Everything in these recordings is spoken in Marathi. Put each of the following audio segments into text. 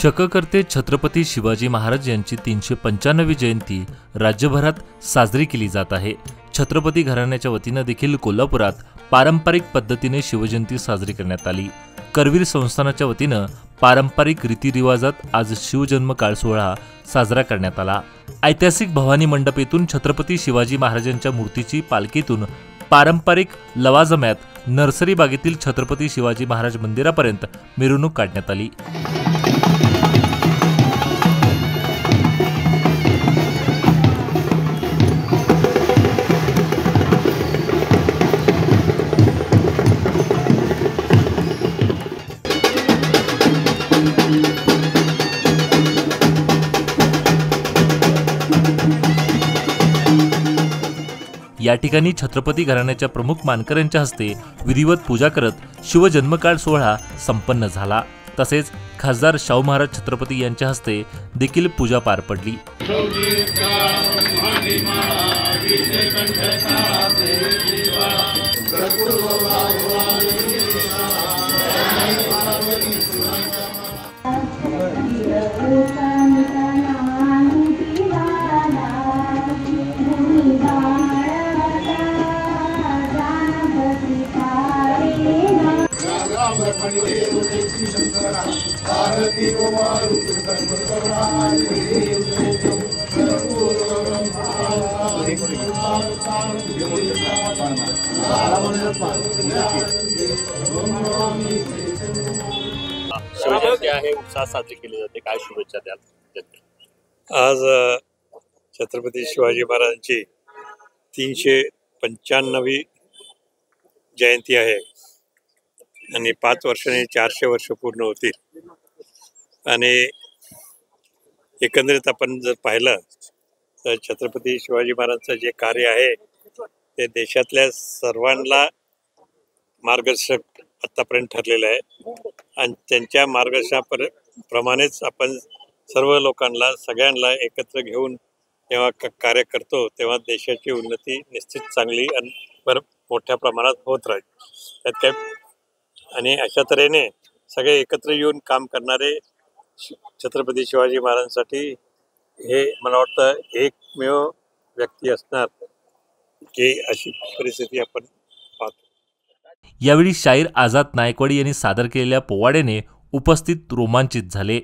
शककर्ते छत्रपती शिवाजी महाराज यांची 395वी जयंती राज्यभरात साजरी केली जात आहे। छत्रपती घराण्याच्या वतीने देखील कोल्हापुरात पारंपरिक पद्धतीने शिवजयंती साजरी करण्यात आली। करवीर संस्थानाच्या वतीने पारंपरिक रीतिरिवाजात आज शिवजन्म काळ सोहळा साजरा करण्यात आला। ऐतिहासिक भवानी मंडप येथून छत्रपती शिवाजी महाराजांच्या मूर्तीची पालखीतून पारंपरिक लवाजम्यात नर्सरी बागेतील छत्रपती शिवाजी महाराज मंदिरापर्यंत मिरवणूक काढण्यात आली। या ठिकाणी छत्रपती घराण्याच्या प्रमुख मानकऱ्यांच्या हस्ते विधिवत पूजा करत शिवजन्मकाळ सोहळा संपन्न झाला। तसेच खासदार शाहू महाराज छत्रपती यांच्या हस्ते देखील पूजा पार पडली। शिवजयंती आहे, उत्साह साजरी केली जाते, काय शुभेच्छा द्याल? आज छत्रपती शिवाजी महाराजांची 395वी जयंती आहे आणि 5 वर्षांनी 400 वर्ष पूर्ण होतील। आणि एकंदरीत आपण जर पाहिलं तर छत्रपती शिवाजी महाराजांचं जे कार्य आहे ते देशातल्या सर्वांना मार्गदर्शक आतापर्यंत ठरलेलं आहे आणि त्यांच्या मार्गदर्शनाप्रमाणेच आपण सर्व लोकांना सगळ्यांना एकत्र घेऊन जेव्हा कार्य करतो तेव्हा देशाची उन्नती निश्चित चांगली आणि मोठ्या प्रमाणात होत राहील। त्यात काय आणि अशा तऱ्हेने सगळे एकत्र येऊन काम करणारे छत्रपती शिवाजी महाराजांसाठी हे मला वाटतं एकमेव व्यक्ती असणार की अशी परिस्थिती आपण पाहतो। यावेळी शाहीर आझाद नायकवाडी यांनी सादर केलेल्या पोवाड्याने उपस्थित रोमांचित झाले।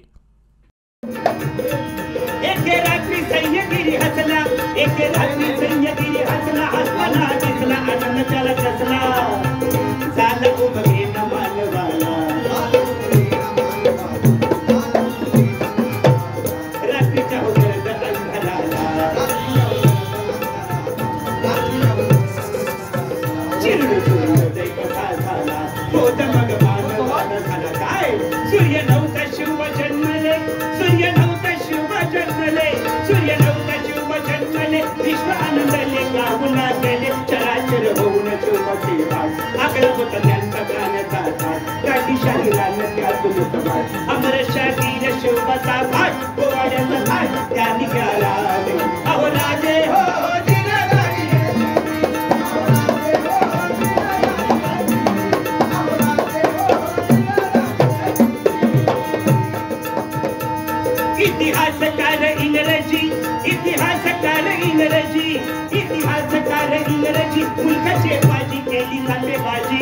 इतिहासकार इंग्रजी मुलखाची बाजी केली खातेबाजी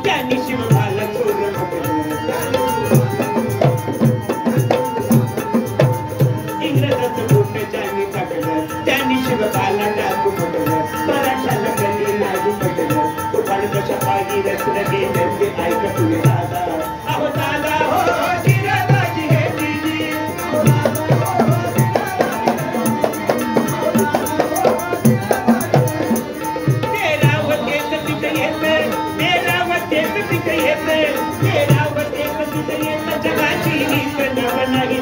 त्यांनी शिवबाला चोर इंग्रजाचं बोट ज्यांनी टाकलं त्यांनी शिवबाला टाकू पटलं मराठाला गल्ली लागू पटलं तो पाडकशा पागी रचलं गेलं ते ऐक तुझे दादा अहो दादा हो जिराबाजी घेतली जगाची रीत नव नाही